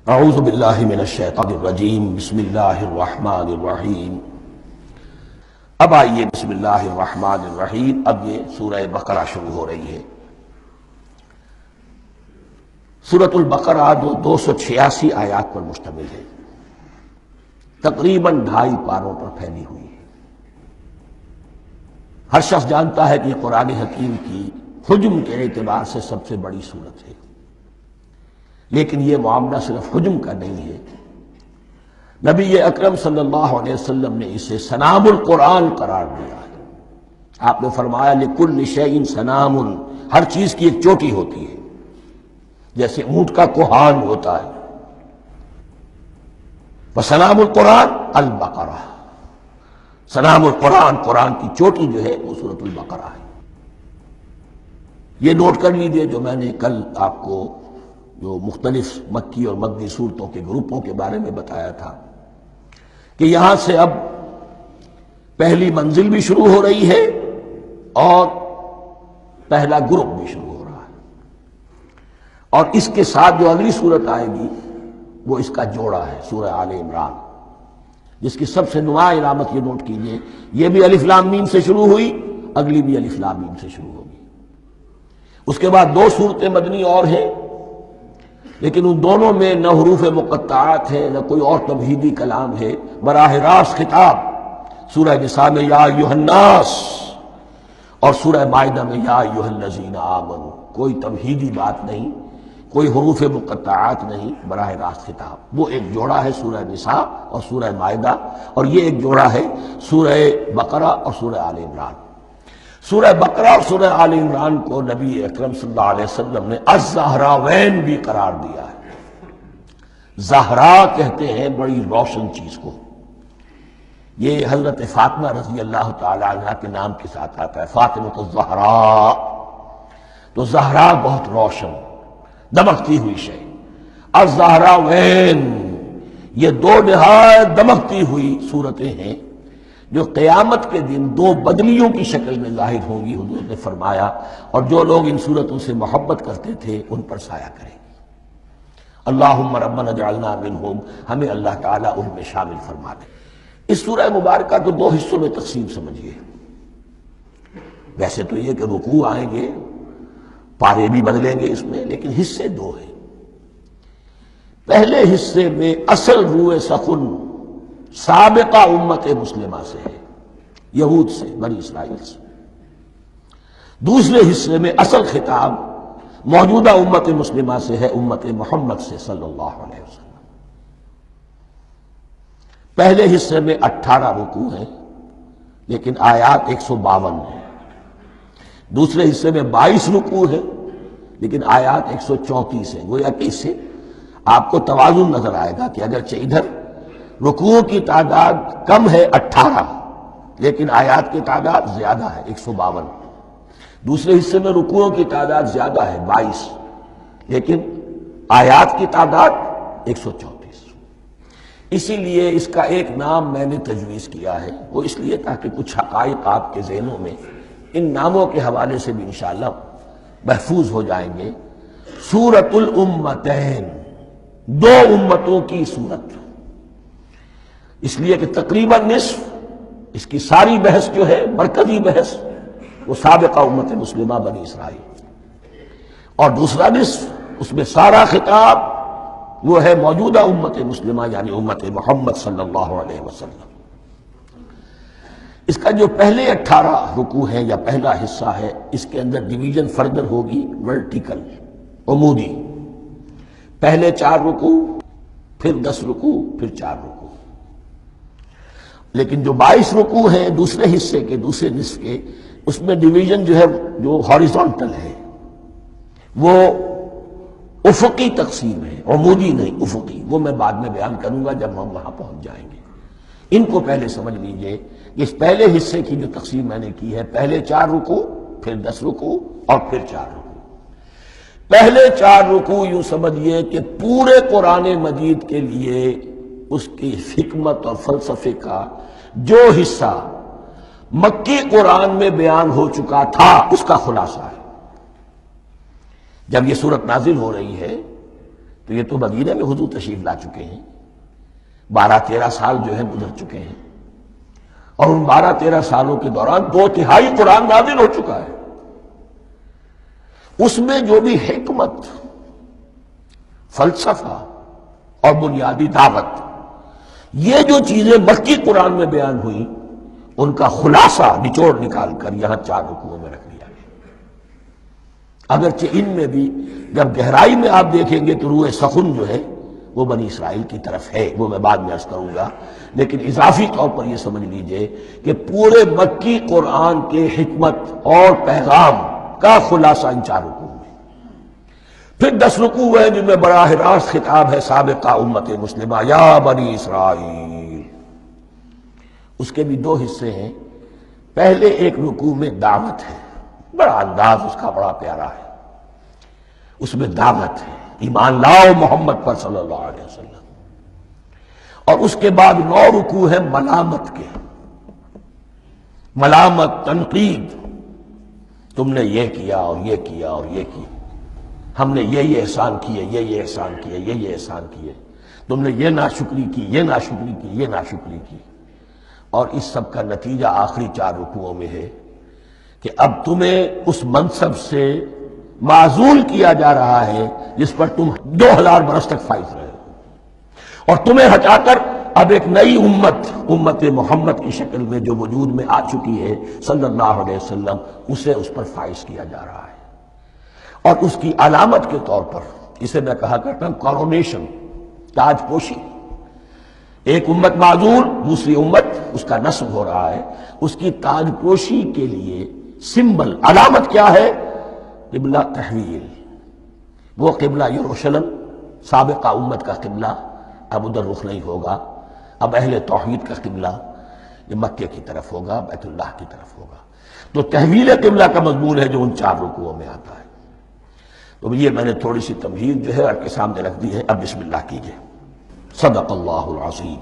اعوذ باللہ من الشیطان الرجیم بسم اللہ الرحمن الرحیم۔ اب آئیے بسم اللہ الرحمن الرحیم، اب یہ سورہ بقرہ شروع ہو رہی ہے۔ سورۃ البقرہ جو 286 آیات پر مشتمل ہے، تقریباً 2.5 پاروں پر پھیلی ہوئی ہے۔ ہر شخص جانتا ہے کہ یہ قرآن حکیم کی حجم کے اعتبار سے سب سے بڑی سورت ہے، لیکن یہ معاملہ صرف حجم کا نہیں ہے۔ نبی اکرم صلی اللہ علیہ وسلم نے اسے سنام القرآن قرار دیا ہے۔ آپ نے فرمایا لکل شیء سنام، ہر چیز کی ایک چوٹی ہوتی ہے، جیسے اونٹ کا کوہان ہوتا ہے۔ وسنام القرآن البقرہ، سنام القرآن، قرآن کی چوٹی جو ہے وہ سورۃ البقرہ ہے۔ یہ نوٹ کر لیجئے جو میں نے کل آپ کو جو مختلف مکی اور مدنی صورتوں کے گروپوں کے بارے میں بتایا تھا کہ یہاں سے اب پہلی منزل بھی شروع ہو رہی ہے اور پہلا گروپ بھی شروع ہو رہا ہے، اور اس کے ساتھ جو اگلی صورت آئے گی وہ اس کا جوڑا ہے، سورہ آل عمران، جس کی سب سے نمایاں علامت یہ نوٹ کیجئے، یہ بھی الف لام میم سے شروع ہوئی، اگلی بھی الف لام میم سے شروع ہوگی۔ اس کے بعد 2 صورتیں مدنی اور ہیں، لیکن ان دونوں میں نہ حروف مقطعات ہے نہ کوئی اور تمہیدی کلام ہے، براہ راست خطاب سورہ نساء میں یا ایھا الناس اور سورہ مائدہ میں یا ایھا الذین آمنوا، کوئی تمہیدی بات نہیں، کوئی حروف مقطعات نہیں، براہ راست خطاب۔ وہ ایک جوڑا ہے سورہ نساء اور سورہ مائدہ، اور یہ ایک جوڑا ہے سورہ بقرہ اور سورہ آل عمران۔ سورہ بقرہ اور سورہ آل عمران کو نبی اکرم صلی اللہ علیہ وسلم نے الزہراوین بھی قرار دیا ہے۔ زہرا کہتے ہیں بڑی روشن چیز کو، یہ حضرت فاطمہ رضی اللہ تعالی عنہ کے نام کے ساتھ آتا ہے، فاطمہ الزہراء، تو زہرا بہت روشن دمکتی ہوئی شے۔ الزہراوین، یہ 2 نہایت دمکتی ہوئی صورتیں ہیں جو قیامت کے دن 2 بدلیوں کی شکل میں ظاہر ہوں گی، حضور نے فرمایا، اور جو لوگ ان صورتوں سے محبت کرتے تھے ان پر سایہ کریں گی۔ اللہم ربنا اجعلنا منہم، ہمیں اللہ تعالیٰ ان میں شامل فرما دے۔ اس سورہ مبارکہ کو 2 حصوں میں تقسیم سمجھیے۔ ویسے تو یہ کہ رکوع آئیں گے، پارے بھی بدلیں گے اس میں، لیکن حصے 2 ہیں۔ پہلے حصے میں اصل روح سخن سابقہ امت مسلمہ سے ہے، یہود سے، بنی اسرائیل سے۔ دوسرے حصے میں اصل خطاب موجودہ امت مسلمہ سے ہے، امت محمد سے صلی اللہ علیہ وسلم۔ پہلے حصے میں 18 رکوع ہیں لیکن آیات 152 ہیں۔ دوسرے حصے میں 22 رکوع ہیں لیکن آیات 134 ہیں۔ گویا کہ اس سے آپ کو توازن نظر آئے گا کہ اگرچہ ادھر رکوع کی تعداد کم ہے 18، لیکن آیات کی تعداد زیادہ ہے 152۔ دوسرے حصے میں رکوعوں کی تعداد زیادہ ہے 22، لیکن آیات کی تعداد 134۔ اسی لیے اس کا ایک نام میں نے تجویز کیا ہے، وہ اس لیے تاکہ کچھ حقائق آپ کے ذہنوں میں ان ناموں کے حوالے سے بھی انشاءاللہ محفوظ ہو جائیں گے۔ سورۃ الامتین، 2 امتوں کی سورت، اس لیے کہ تقریباً نصف اس کی ساری بحث جو ہے، مرکزی بحث، وہ سابقہ امت مسلمہ بنی اسرائیل، اور دوسرا نصف اس میں سارا خطاب وہ ہے موجودہ امت مسلمہ یعنی امت محمد صلی اللہ علیہ وسلم۔ اس کا جو پہلے 18 رکوع ہیں یا پہلا حصہ ہے، اس کے اندر ڈویژن فردر ہوگی ورٹیکل، عمودی۔ پہلے 4 رکوع، پھر 10 رکوع، پھر 4 رکوع۔ لیکن جو 22 رکوع ہیں دوسرے حصے کے، دوسرے نصف کے، اس میں ڈویژن جو ہے جو ہاریزونٹل ہے، وہ افقی تقسیم ہے، عمودی نہیں، افقی۔ وہ میں بعد میں بیان کروں گا جب ہم وہاں پہنچ جائیں گے۔ ان کو پہلے سمجھ لیجئے کہ اس پہلے حصے کی جو تقسیم میں نے کی ہے، پہلے 4 رکوع، پھر 10 رکوع اور پھر 4 رکوع۔ پہلے 4 رکوع یوں سمجھیے کہ پورے قرآن مجید کے لیے اس کی حکمت اور فلسفے کا جو حصہ مکی قرآن میں بیان ہو چکا تھا اس کا خلاصہ ہے۔ جب یہ صورت نازل ہو رہی ہے تو یہ تو مدینہ میں حضور تشریف لا چکے ہیں، 12-13 سال جو ہے گزر چکے ہیں، اور ان 12-13 سالوں کے دوران 2/3 قرآن نازل ہو چکا ہے۔ اس میں جو بھی حکمت، فلسفہ اور بنیادی دعوت، یہ جو چیزیں مکی قرآن میں بیان ہوئی، ان کا خلاصہ نچوڑ نکال کر یہاں 4 رکوعوں میں رکھ دیا گیا۔ اگرچہ ان میں بھی جب گہرائی میں آپ دیکھیں گے تو روح سخن جو ہے وہ بنی اسرائیل کی طرف ہے، وہ میں بعد میں عرض کروں گا، لیکن اضافی طور پر یہ سمجھ لیجئے کہ پورے مکی قرآن کے حکمت اور پیغام کا خلاصہ ان 4 رکوعوں میں۔ پھر 10 رکوع ہیں جن میں براہ راست خطاب ہے سابقہ امت مسلمہ، یا بنی اسرائیل۔ اس کے بھی 2 حصے ہیں۔ پہلے ایک رکوع میں دعوت ہے، بڑا انداز اس کا بڑا پیارا ہے، اس میں دعوت ہے، ایمان لاؤ محمد پر صلی اللہ علیہ وسلم۔ اور اس کے بعد 9 رکوع ہیں ملامت کے، ملامت، تنقید، تم نے یہ کیا اور یہ کیا اور یہ کیا، ہم نے یہ احسان کیے، یہ احسان کیے، یہ احسان کیے، تم نے یہ ناشکری کی، یہ ناشکری کی، یہ ناشکری کی۔ اور اس سب کا نتیجہ آخری 4 رکوعوں میں ہے کہ اب تمہیں اس منصب سے معزول کیا جا رہا ہے جس پر تم 2000 برس تک فائز رہے ہو، اور تمہیں ہٹا کر اب ایک نئی امت محمد کی شکل میں جو وجود میں آ چکی ہے صلی اللہ علیہ وسلم، اسے اس پر فائز کیا جا رہا ہے۔ اور اس کی علامت کے طور پر اسے میں کہا کرتا ہوں کورونیشن، تاج پوشی۔ ایک امت معزول، دوسری امت اس کا نصب ہو رہا ہے، اس کی تاج پوشی کے لیے سمبل، علامت کیا ہے؟ قبلہ تحویل۔ وہ قبلہ یروشلم، سابقہ امت کا قبلہ اب ادھر رخ نہیں ہوگا، اب اہل توحید کا قبلہ یہ مکے کی طرف ہوگا، بیت اللہ کی طرف ہوگا۔ تو تحویل قبلہ کا مضمون ہے جو ان 4 رکوعوں میں آتا ہے۔ تو یہ میں نے تھوڑی سی تمہید جو ہے آپ کے سامنے رکھ دی ہے، اب بسم اللہ کیجئے۔ صدق اللہ العظیم۔